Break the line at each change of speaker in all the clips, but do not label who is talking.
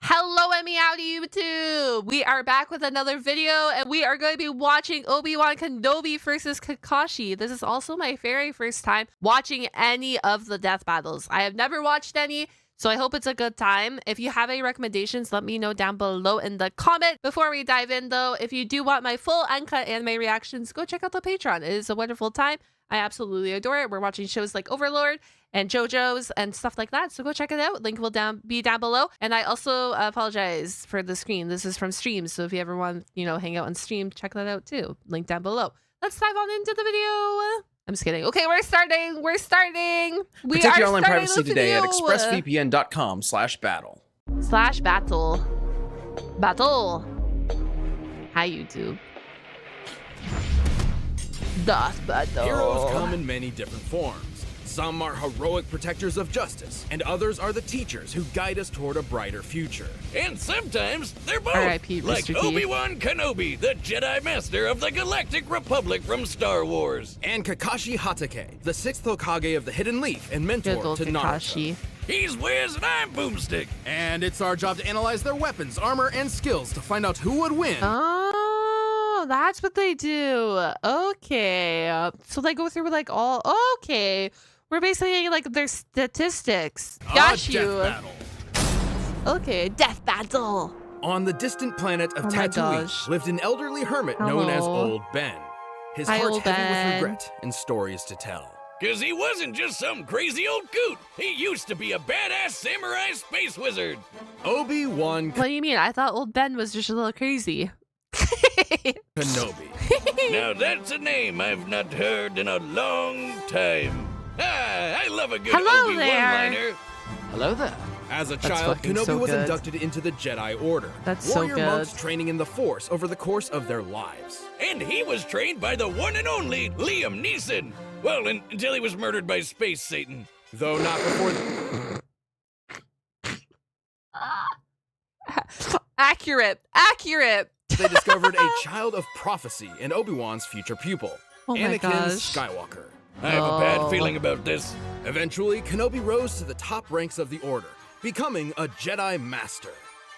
Hello and meow to YouTube! We are back with another video and we are going to be watching Obi-Wan Kenobi versus Kakashi. This is also my very first time watching any of the death battles. I have never watched any, so I hope it's a good time. If you have any recommendations, let me know down below in the comment. Before we dive in though, if you do want my full uncut anime reactions, go check out the Patreon. It is a wonderful time. I absolutely adore it. We're watching shows like Overlord and JoJo's and stuff like that. So go check it out. Link will be down below. And I also apologize for the screen. This is from stream. So if you ever want, hang out on stream, check that out too. Link down below. Let's dive on into the video. I'm just kidding. Okay, we're starting. We're starting. We
Protect
are
your online
starting
privacy
the
today at
video.
expressvpn.com/battle.
Battle. Hi, YouTube. Death battle.
Heroes come in many different forms. Some are heroic protectors of justice, and others are the teachers who guide us toward a brighter future. And sometimes they're both,
R.I.P.
like
Mr. T.
Obi-Wan Kenobi, the Jedi Master of the Galactic Republic from Star Wars. And Kakashi Hatake, the 6th Hokage of the Hidden Leaf and mentor
Good old
to
Kakashi.
Naruto. He's Wiz and I'm Boomstick. And it's our job to analyze their weapons, armor, and skills to find out who would win.
Oh, that's what they do. Okay. So they go through like all. Okay. We're basically like their statistics. Got you.
Death battle.
Okay. Death battle.
On the distant planet of
Oh my
Tatooine
gosh.
lived an elderly hermit known as
Hello.
Old Ben. His
Hi,
heart
Old
heavy
Ben.
with regret and stories to tell. Cause he wasn't just some crazy old coot. He used to be a badass samurai space wizard. Obi-Wan
What do you mean? I thought Old Ben was just a little crazy.
Kenobi. Now that's a name I've not heard in a long time. I love a good
Hello
Obi
there.
one-liner.
Hello there.
As a
That's
child,
fucking
Kenobi
so
was
good.
inducted into the Jedi Order.
That's so
warrior
good.
monks training in the Force over the course of their lives. And he was trained by the one and only Liam Neeson. Well, until he was murdered by Space Satan. Though not before...
Accurate.
they discovered a child of prophecy in Obi-Wan's future pupil,
Oh my
Anakin
gosh.
Skywalker. I have a
Oh.
bad feeling about this. Eventually, Kenobi rose to the top ranks of the Order, becoming a Jedi Master.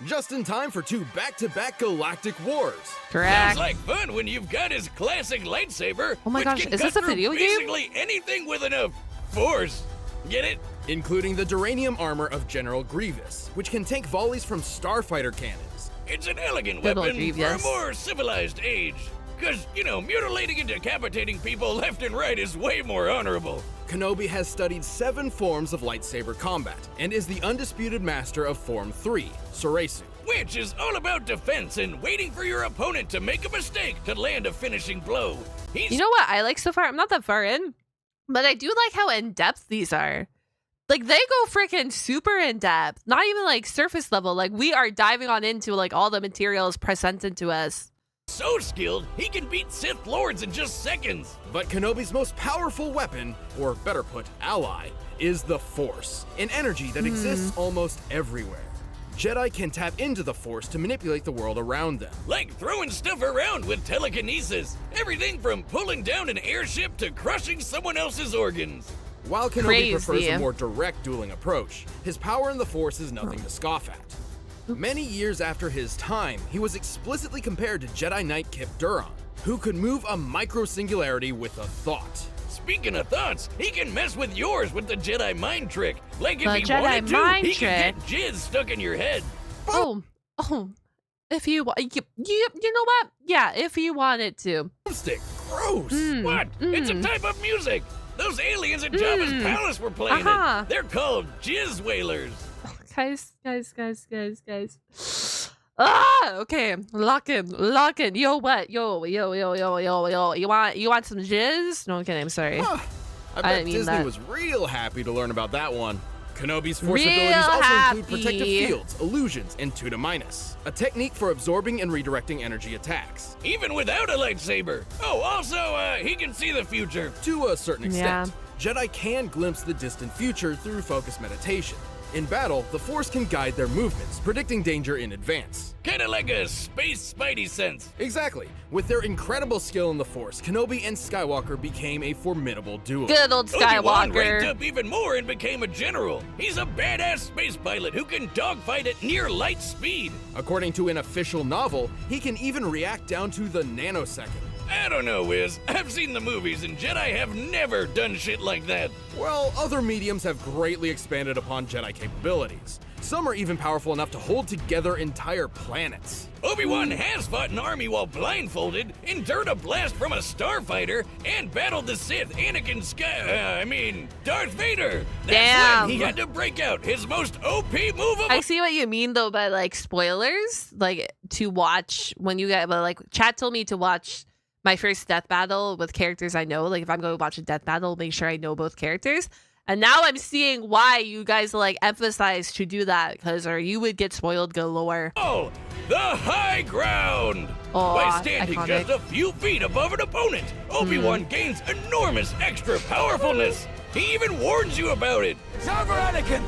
Just in time for 2 back-to-back galactic wars.
Correct.
Sounds like fun when you've got his classic lightsaber.
Oh my
which
gosh,
can
is
cut
this a
through
video game?
basically anything with enough force. Get it? Including the duranium armor of General Grievous, which can take volleys from starfighter cannons. It's an elegant
Good old
weapon for a
Grievous.
more civilized age. Because, mutilating and decapitating people left and right is way more honorable. Kenobi has studied 7 forms of lightsaber combat and is the undisputed master of Form 3, Soresu. Which is all about defense and waiting for your opponent to make a mistake to land a finishing blow. He's
You know what I like so far? I'm not that far in, but I do like how in-depth these are. Like, they go freaking super in-depth. Not even, like, surface level. Like, we are diving on into, like, all the materials presented to us.
so skilled, he can beat Sith Lords in just seconds. But Kenobi's most powerful weapon, or better put, ally, is the Force, an energy that exists almost everywhere. Jedi can tap into the Force to manipulate the world around them. Like throwing stuff around with telekinesis. Everything from pulling down an airship to crushing someone else's organs. While Kenobi
Crazy.
prefers a more direct dueling approach, his power in the Force is nothing to scoff at. Many years after his time, he was explicitly compared to Jedi Knight Kip Duron, who could move a micro-singularity with a thought. Speaking of thoughts, he can mess with yours with the Jedi mind trick. Like if
The
he
Jedi
wanted to,
mind
he could get
trick?
jizz stuck in your head.
Oh. If you know what? Yeah, if you wanted to.
Stick, gross. What? It's a type of music. Those aliens at Jabba's palace were playing
Uh-huh.
it. They're called jizz whalers.
Guys. Okay. Lock in. Yo, what? Yo. You want some jizz? No, I'm kidding. I'm sorry.
I
I
bet
didn't mean
Disney
that.
was real happy to learn about that one. Kenobi's Force
Real
abilities also
happy.
include protective fields, illusions, and Tuda Minus, a technique for absorbing and redirecting energy attacks. Even without a lightsaber. Oh, also, he can see the future. To a certain extent. Jedi can glimpse the distant future through focused meditation. In battle, the Force can guide their movements, predicting danger in advance.
Kinda like a space spidey sense.
Exactly. With their incredible skill in the Force, Kenobi and Skywalker became a formidable duo.
Good old
Obi-Wan ranked
Skywalker.
up even more and became a general. He's a badass space pilot who can dogfight at near light speed.
According to an official novel, he can even react down to the nanosecond.
I don't know, Wiz. I've seen the movies and Jedi have never done shit like that.
Well, other mediums have greatly expanded upon Jedi capabilities. Some are even powerful enough to hold together entire planets.
Obi-Wan has fought an army while blindfolded, endured a blast from a starfighter, and battled the Sith, Darth Vader. That's
Damn.
when he had to break out his most OP move of
I see what you mean though by like spoilers, like to watch when you get, but like chat told me to watch my first death battle with characters I know. Like if I'm going to watch a death battle, make sure I know both characters. And now I'm seeing why you guys like emphasize to do that, because or you would get spoiled galore.
Oh, the high ground!
Oh,
By standing
iconic.
just a few feet above an opponent, Obi-Wan gains enormous extra powerfulness. He even warns you about it.
Time for Anakin!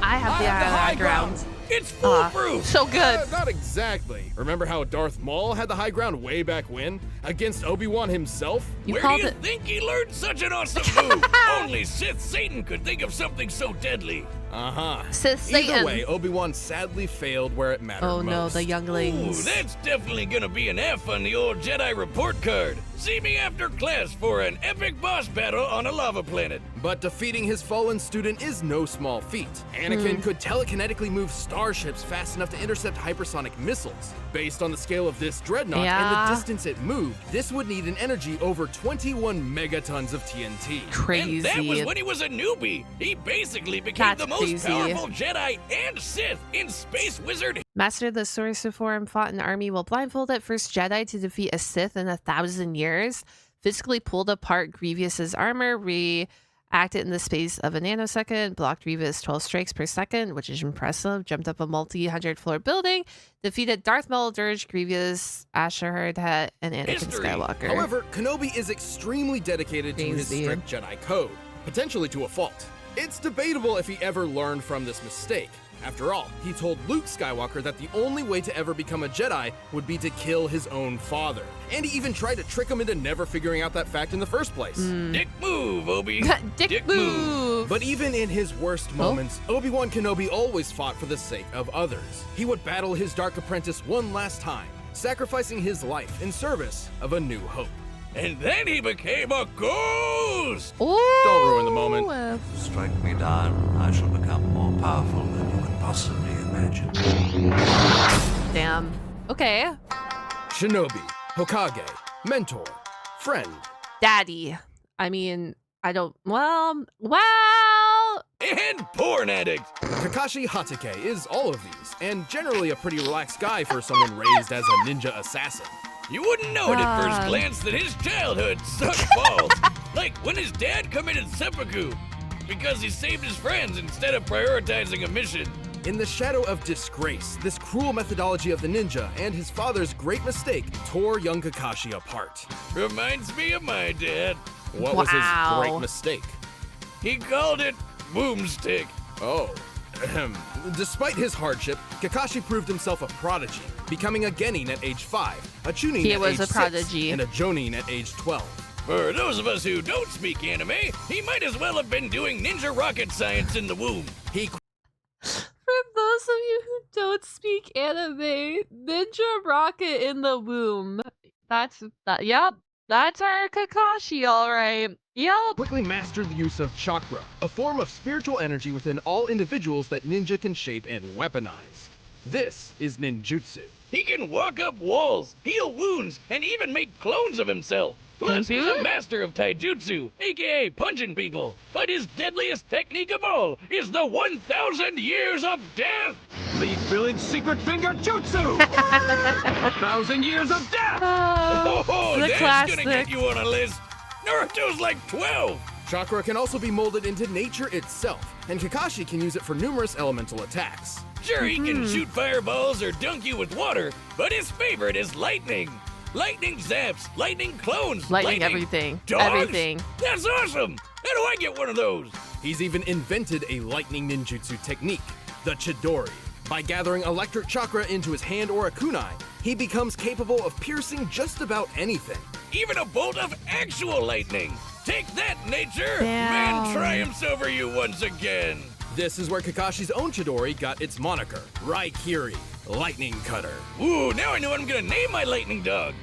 I have the high ground.
It's foolproof.
So good.
Not exactly. Remember how Darth Maul had the high ground way back when? Against Obi-Wan himself?
You
Where do
called
you
it.
think he learned such an awesome move? Only Sith Satan could think of something so deadly.
Uh-huh.
Sith
Either
Satan.
way, Obi-Wan sadly failed where it mattered
Oh no,
most.
the
Ooh,
younglings.
that's definitely gonna be an F on the old Jedi report card. See me after class for an epic boss battle on a lava planet.
But defeating his fallen student is no small feat. Anakin could telekinetically move starships fast enough to intercept hypersonic missiles. Based on the scale of this dreadnought and
Yeah.
the distance it moved, this would need an energy over 21 megatons of TNT.
Crazy.
And that was when he was a newbie. He basically became
That's
the most
crazy.
powerful Jedi and Sith in Space Wizard.
Mastered the Source Form, fought an army while blindfolded, first Jedi to defeat a Sith in 1,000 years, physically pulled apart Grievous's armor, reacted in the space of a nanosecond, blocked Grievous 12 strikes per second, which is impressive, jumped up a multi-hundred floor building, defeated Darth Maul, Dirge, Grievous, Asher Head, and Anakin
History.
Skywalker.
However, Kenobi is extremely dedicated to his
Crazy.
strict Jedi code, potentially to a fault. It's debatable if he ever learned from this mistake. After all, he told Luke Skywalker that the only way to ever become a Jedi would be to kill his own father. And he even tried to trick him into never figuring out that fact in the first place.
Dick move, Obi.
Dick move.
But even in his worst moments, Obi-Wan Kenobi always fought for the sake of others. He would battle his dark apprentice one last time, sacrificing his life in service of a new hope.
And then he became a ghost.
Ooh.
Don't ruin the moment.
Strike me down, I shall become more powerful than you can possibly imagine.
Damn. Okay.
Shinobi, Hokage, mentor, friend.
Daddy. I mean, I don't. Well.
And porn addict.
Kakashi Hatake is all of these, and generally a pretty relaxed guy for someone raised as a ninja assassin.
You wouldn't know it at first
God.
glance that his childhood sucked balls. Like when his dad committed seppuku because he saved his friends instead of prioritizing a mission.
In the shadow of disgrace, this cruel methodology of the ninja and his father's great mistake tore young Kakashi apart.
Reminds me of my dad.
What was his
Wow.
great mistake?
He called it boomstick.
Oh. Ahem. Despite his hardship, Kakashi proved himself a prodigy, becoming a Genin at age 5, a Chunin
He
at
was
age
a
6,
prodigy.
and a Jonin at age 12.
For those of us who don't speak anime, he might as well have been doing ninja rocket science in the womb.
He
For those of you who don't speak anime, Ninja Rocket in the womb. Yep. That's our Kakashi, all right. Yep.
quickly mastered the use of chakra, a form of spiritual energy within all individuals that ninja can shape and weaponize. This is ninjutsu.
He can walk up walls, heal wounds, and even make clones of himself. Plus, he's a master of taijutsu, aka punching people. But his deadliest technique of all is the 1,000 years of death.
The village secret finger jutsu! 1,000 years of death!
Oh,
the
that's
classic.
gonna get you on a list. Naruto's like 12.
Chakra can also be molded into nature itself, and Kakashi can use it for numerous elemental attacks.
Sure, he can shoot fireballs or dunk you with water, but his favorite is lightning. Lightning zaps, lightning clones,
Lightning everything.
dogs?
Everything.
That's awesome. How do I get one of those?
He's even invented a lightning ninjutsu technique, the Chidori. By gathering electric chakra into his hand or a kunai, he becomes capable of piercing just about anything.
Even a bolt of actual lightning. Take that, nature!
Damn.
Man triumphs over you once again.
This is where Kakashi's own Chidori got its moniker, Raikiri, Lightning Cutter.
Ooh, now I know what I'm gonna name my lightning dog.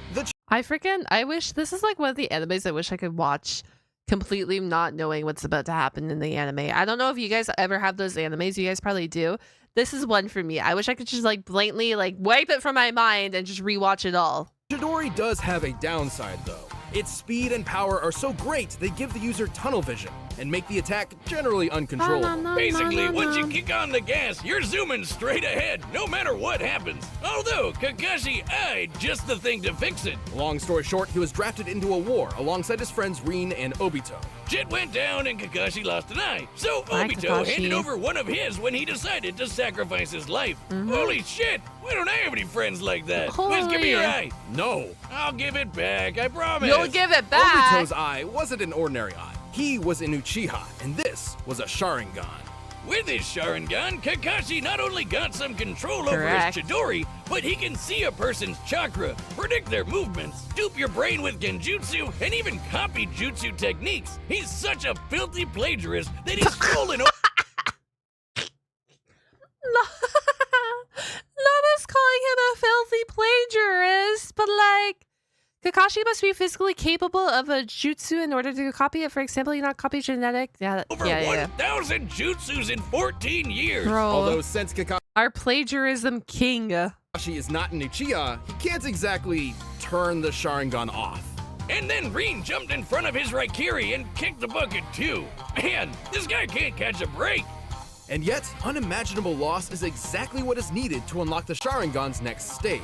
I wish this is like one of the animes I wish I could watch completely not knowing what's about to happen in the anime. I don't know if you guys ever have those animes. You guys probably do. This is one for me. I wish I could just like blatantly like wipe it from my mind and just rewatch it all.
Chidori does have a downside though. Its speed and power are so great, they give the user tunnel vision and make the attack generally uncontrollable.
Basically, once you kick on the gas, you're zooming straight ahead, no matter what happens. Although, Kakashi eyed just the thing to fix it.
Long story short, he was drafted into a war alongside his friends Rin and Obito.
Shit went down and Kakashi lost an eye. So
Bye,
Obito
Kakashi.
handed over one of his when he decided to sacrifice his life. Holy shit! Why don't I have any friends like that? Please give me your
Holy.
eye.
No,
I'll give it back, I promise.
You'll give it back.
Obito's eye wasn't an ordinary eye. He was an Uchiha, and this was a Sharingan.
With his Sharingan, Kakashi not only got some control
Correct.
over his Chidori, but he can see a person's chakra, predict their movements, dupe your brain with genjutsu, and even copy jutsu techniques. He's such a filthy plagiarist that he's stolen
Not us calling him a filthy plagiarist, but like Kakashi must be physically capable of a jutsu in order to copy it. For example, you not copy genetic. Yeah,
over
yeah.
1,000 jutsus in 14 years.
Bro,
Although since Kakashi
our plagiarism king.
is not an Uchiha, he can't exactly turn the Sharingan off.
And then Rin jumped in front of his Raikiri and kicked the bucket too. Man, this guy can't catch a break.
And yet, unimaginable loss is exactly what is needed to unlock the Sharingan's next stage,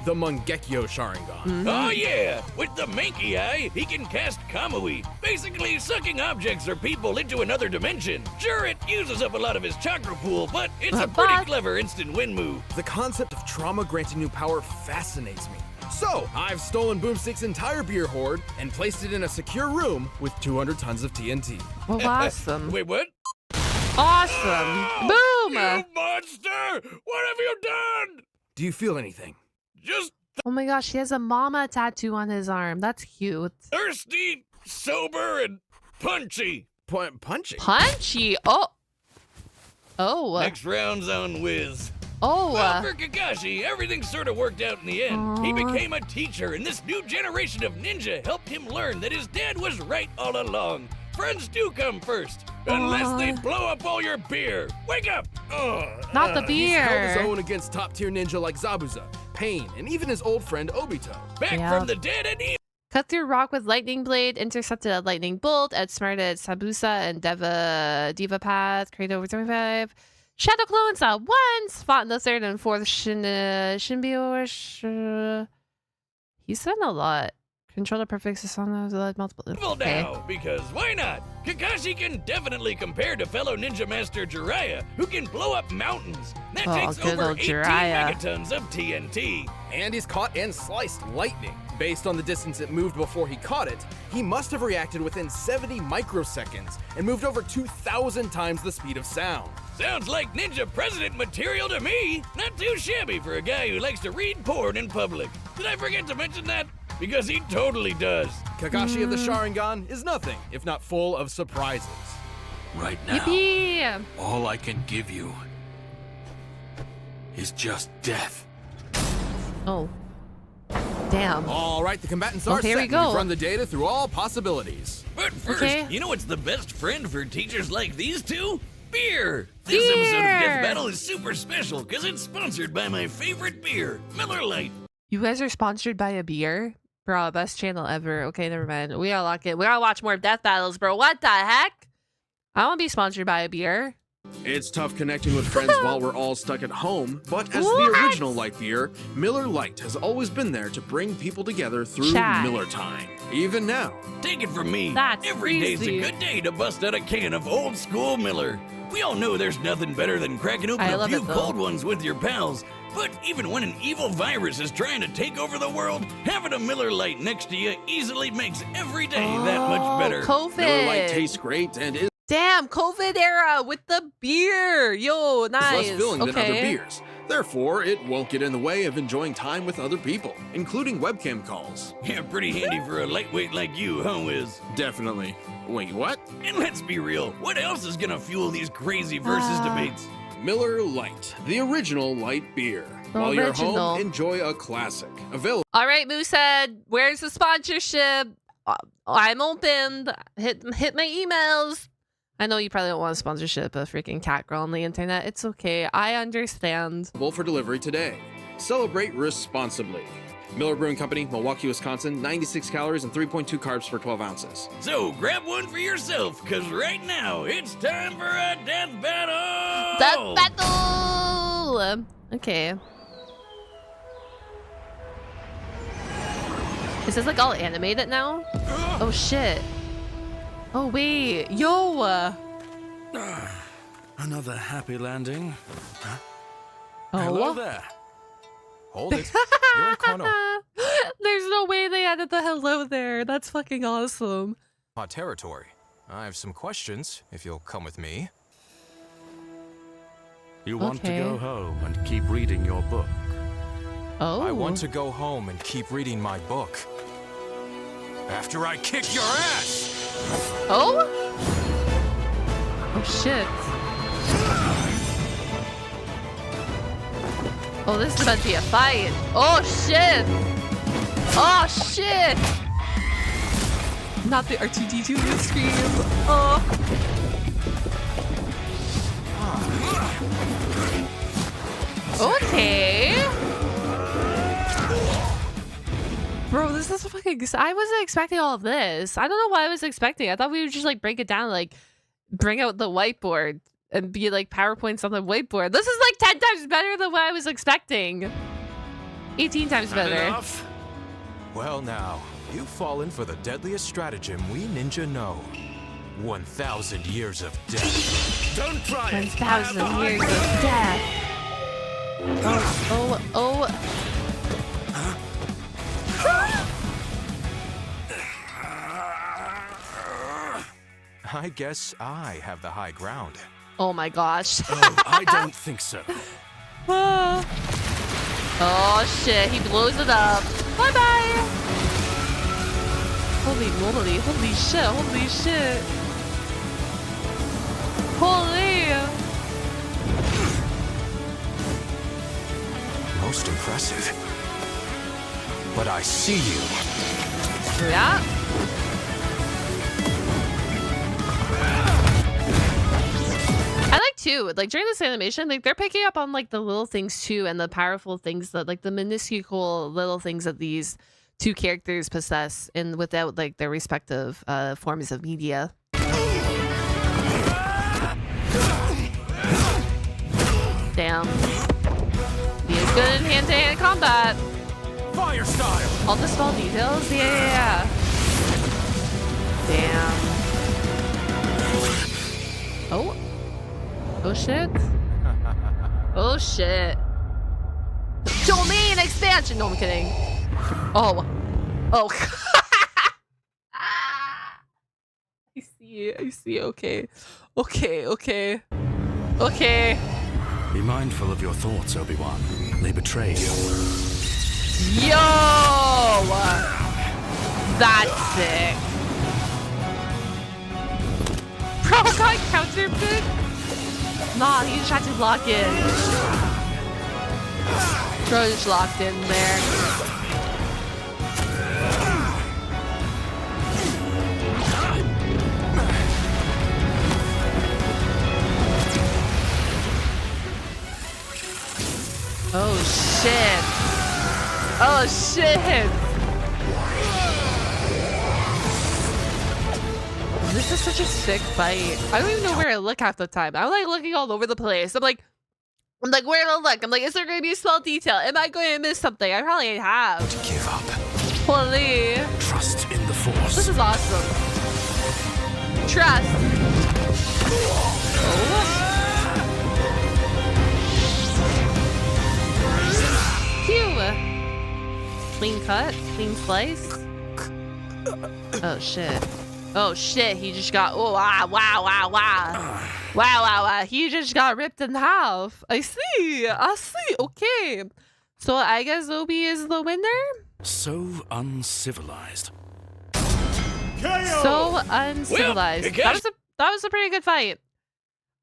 the Mangekyo Sharingan.
Oh yeah, with the Mankey Eye, he can cast Kamui, basically sucking objects or people into another dimension. Sure, it uses up a lot of his chakra pool, but it's a pretty clever instant win move.
The concept of trauma granting new power fascinates me. So, I've stolen Boomstick's entire beer hoard and placed it in a secure room with 200 tons of TNT.
Well, awesome.
Wait, what?
Awesome. Boom.
You monster! What have you done?
Do you feel anything?
Just
Oh my gosh, he has a mama tattoo on his arm. That's cute.
thirsty, sober, and punchy.
Punchy?
Punchy. Oh. Oh.
Next round's on Wiz.
Oh.
Well, for Kakashi, everything sort of worked out in the end. He
Aw.
became a teacher, and this new generation of ninja helped him learn that his dad was right all along. Friends do come first, unless they
Aw.
blow up all your beer. Wake up!
Not the
He's held his
beer.
own against top-tier ninja like Zabuza, Pain, and even his old friend Obito.
Back
Yeah.
from the dead and evil.
Cut through rock with lightning blade, intercepted a lightning bolt, outsmarted Sabusa and Diva Path, created over 25. Shadow clones once, fought in the third and fourth Shinbyo. He's done a lot. Control the perfect system of multiple. Okay.
Now, because why not? Kakashi can definitely compare to fellow ninja master Jiraiya, who can blow up mountains. That
Oh,
takes
good
over
old
18
Jiraiya.
megatons of TNT.
And he's caught and sliced lightning. Based on the distance it moved before he caught it, he must have reacted within 70 microseconds and moved over 2,000 times the speed of sound.
Sounds like ninja president material to me. Not too shabby for a guy who likes to read porn in public. Did I forget to mention that? Because he totally does.
Kakashi of the Sharingan is nothing if not full of surprises.
Right now,
Yippee!
all I can give you is just death.
Oh. Damn.
All right, the combatants
Well,
are
here
set.
we
and
go.
We've run the data through all possibilities.
But first,
Okay.
you know what's the best friend for teachers like these two? Beer! This episode of Death Battle is super special because it's sponsored by my favorite beer, Miller Lite.
You guys are sponsored by a beer? Bro, best channel ever. Okay, never mind. We gotta lock it. We gotta watch more death battles, bro. What the heck? I want to be sponsored by a beer.
It's tough connecting with friends while we're all stuck at home, but as the
What?
original light beer, Miller Lite has always been there to bring people together through
Chad.
Miller time. Even now.
Take it from me.
That's
Every day's
crazy.
a good day to bust out a can of old school Miller. We all know there's nothing better than cracking open
I
a
love
few
it, though.
cold ones with your pals. But even when an evil virus is trying to take over the world, having a Miller Lite next to you easily makes every day that much better.
COVID.
Miller Lite tastes great and is
Damn, COVID era with the beer. Yo, nice.
It's less filling than other
Okay.
beers. Therefore, it won't get in the way of enjoying time with other people, including webcam calls.
Yeah, pretty handy for a lightweight like you, huh, Wiz?
Definitely. Wait, what?
And let's be real, what else is gonna fuel these crazy versus debates?
Miller Lite, the original light beer.
The
While you're
original.
home, enjoy a classic. Available.
All right, Moosehead, where's the sponsorship? I'm open. Hit my emails. I know you probably don't want a sponsorship, a freaking cat girl on the internet. It's okay. I understand.
For delivery today. Celebrate responsibly. Miller Brewing Company, Milwaukee, Wisconsin. 96 calories and 3.2 carbs per 12 ounces.
So grab one for yourself, cause right now it's time for a death battle!
Death battle! Okay. Is this like all animated now? Oh shit. Oh wait. Yo!
Another happy landing. Huh?
Oh.
Hello there.
Hold it. You're in Kono.
There's no way they added the hello there. That's fucking awesome.
Hot territory. I have some questions, if you'll come with me.
You want
Okay.
to go home and keep reading your book.
Oh.
I want to go home and keep reading my book. After I kick your ass!
Oh? Oh shit. Oh, this is about to be a fight. Oh shit. Oh shit. Not the R2D2 scream. Oh. Okay. Bro, this is fucking... I wasn't expecting all of this. I don't know what I was expecting. I thought we would just like break it down, like bring out the whiteboard and be like PowerPoints on the whiteboard. This is like 10 times better than what I was expecting. 18 times better.
Enough.
Well now, you've fallen for the deadliest stratagem we ninja know. 1,000 years of death.
Don't try it.
1,000 years of death. Oh, oh, oh.
I guess I have the high ground.
Oh my gosh.
Oh, I don't think so.
Oh shit, he blows it up. Bye bye. Holy moly, holy shit, holy shit. Holy.
Most impressive. But I see you.
Yeah. I like too, like during this animation, like they're picking up on like the little things too, and the powerful things that like the minuscule little things that these two characters possess in without like their respective forms of media. Damn. He is good in hand-to-hand combat.
Fire style!
All the small details? Yeah. Damn. Oh. Oh shit. Oh shit. Domain expansion! No, I'm kidding. Oh. Oh. I see. I see. Okay. Okay. Okay. Okay.
Be mindful of your thoughts, Obi-Wan. They betray you.
Yo! That's sick. Bro got counter pick? Nah, he just had to lock in. Bro just locked in there. Oh shit. Oh shit. This is such a sick fight. I don't even know where to look half the time. I'm like looking all over the place. I'm like, where to look? I'm like, is there going to be a small detail? Am I going to miss something? I probably have.
Give up.
Holy.
Trust in the Force.
This is awesome. Trust. Oh. Phew. Clean cut, clean slice. Oh shit. Oh shit, he just got, oh wow. Wow. He just got ripped in half. I see. Okay. So I guess Obi is the winner?
So uncivilized.
So uncivilized.
Well,
That was a pretty good fight.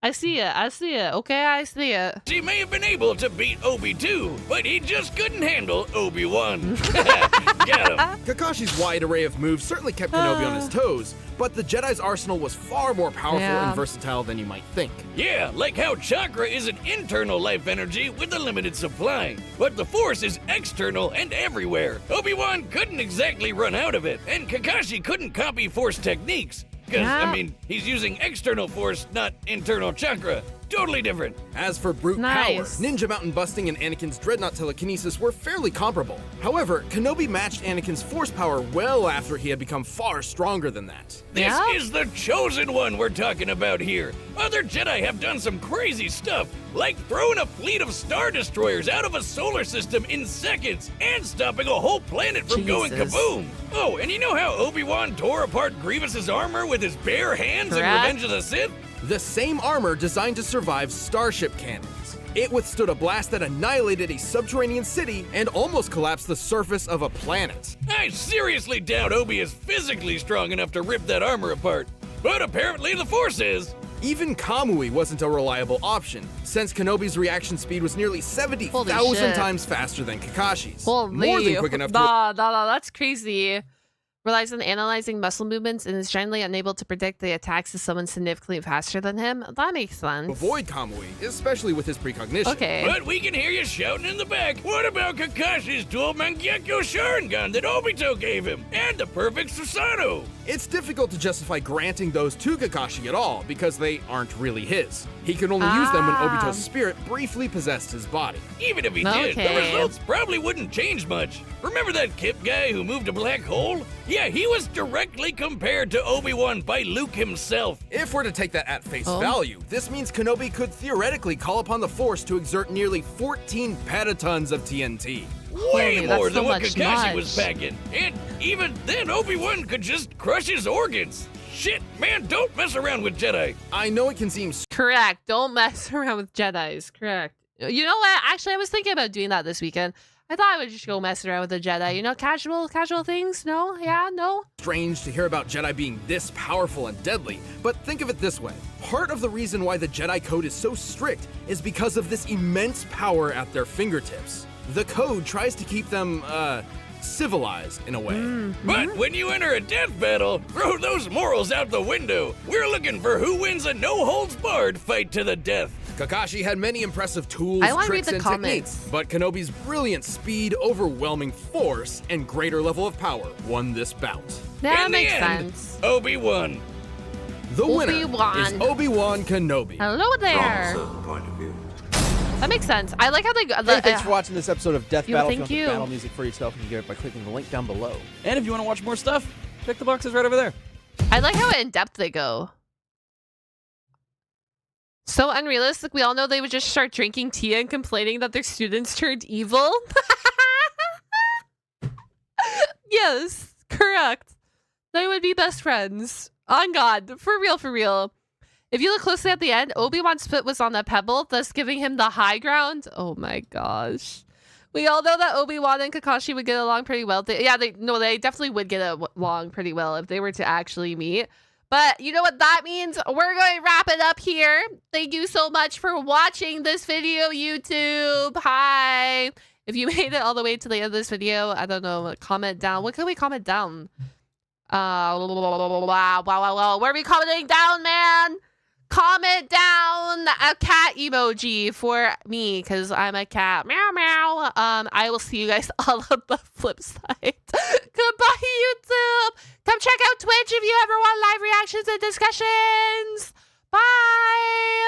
I see it. Okay, I see it.
He may have been able to beat Obi too, but he just couldn't handle Obi-Wan. Got him.
Kakashi's wide array of moves certainly kept Kenobi on his toes, but the Jedi's arsenal was far more powerful and versatile than you might think.
Yeah, like how chakra is an internal life energy with a limited supply, but the Force is external and everywhere. Obi-Wan couldn't exactly run out of it, and Kakashi couldn't copy Force techniques. Because, I mean, he's using external Force, not internal chakra. Totally different.
As for brute power, Ninja Mountain busting and Anakin's Dreadnought telekinesis were fairly comparable. However, Kenobi matched Anakin's Force power well after he had become far stronger than that.
This is the chosen one we're talking about here. Other Jedi have done some crazy stuff, like throwing a fleet of Star Destroyers out of a solar system in seconds and stopping a whole planet from going kaboom. Oh, and you know how Obi-Wan tore apart Grievous's armor with his bare hands in Revenge of the Sith?
The same armor designed to survive starship cannons. It withstood a blast that annihilated a subterranean city and almost collapsed the surface of a planet.
I seriously doubt Obi is physically strong enough to rip that armor apart, but apparently the Force is.
Even Kamui wasn't a reliable option, since Kenobi's reaction speed was nearly 70,000 times faster than Kakashi's. More than quick enough
to... that's crazy. Relies on analyzing muscle movements and is generally unable to predict the attacks of someone significantly faster than him. That makes sense.
Avoid Kamui, especially with his precognition.
Okay.
But we can hear you shouting in the back. What about Kakashi's dual Mangekyo Sharingan that Obito gave him? And the perfect Susanoo?
It's difficult to justify granting those to Kakashi at all, because they aren't really his. He could only use them when Obito's spirit briefly possessed his body.
Even if he did, the results probably wouldn't change much. Remember that Kip guy who moved a black hole? Yeah, he was directly compared to Obi-Wan by Luke himself.
If we're to take that at face value, this means Kenobi could theoretically call upon the Force to exert nearly 14 petatons of TNT.
Way more than what Kakashi was packing. And even then, Obi-Wan could just crush his organs. Shit, man, don't mess around with Jedi.
I know it can seem...
Correct. Don't mess around with Jedis. Correct. You know what? Actually, I was thinking about doing that this weekend. I thought I would just go mess around with the Jedi. You know, casual things? No? Yeah? No?
Strange to hear about Jedi being this powerful and deadly, but think of it this way. Part of the reason why the Jedi Code is so strict is because of this immense power at their fingertips. The Code tries to keep them, civilized in a way.
But when you enter a death battle, throw those morals out the window. We're looking for who wins a no-holds-barred fight to the death.
Kakashi had many impressive tools, tricks, and techniques, but Kenobi's brilliant speed, overwhelming force, and greater level of power won this bout.
That makes sense.
Obi-Wan.
The winner is Obi-Wan Kenobi.
Hello there.
From a certain point of view.
That makes sense. I like how they go.
Hey, thanks for watching this episode of Death Battle.
Thank you.
Battle music for yourself. You can get it by clicking the link down below.
And if you want to watch more stuff, check the boxes right over there.
I like how in depth they go. So unrealistic. We all know they would just start drinking tea and complaining that their students turned evil. Yes, correct. They would be best friends. On God. For real, for real. If you look closely at the end, Obi-Wan's foot was on a pebble, thus giving him the high ground. Oh my gosh. We all know that Obi-Wan and Kakashi would get along pretty well. They definitely would get along pretty well if they were to actually meet. But you know what that means? We're going to wrap it up here. Thank you so much for watching this video, YouTube. Hi. If you made it all the way to the end of this video, I don't know, comment down. What can we comment down? Wow. Where are we commenting down, man? Comment down a cat emoji for me, because I'm a cat. Meow, meow. I will see you guys all on the flip side. Goodbye, YouTube. Come check out Twitch if you ever want live reactions and discussions. Bye.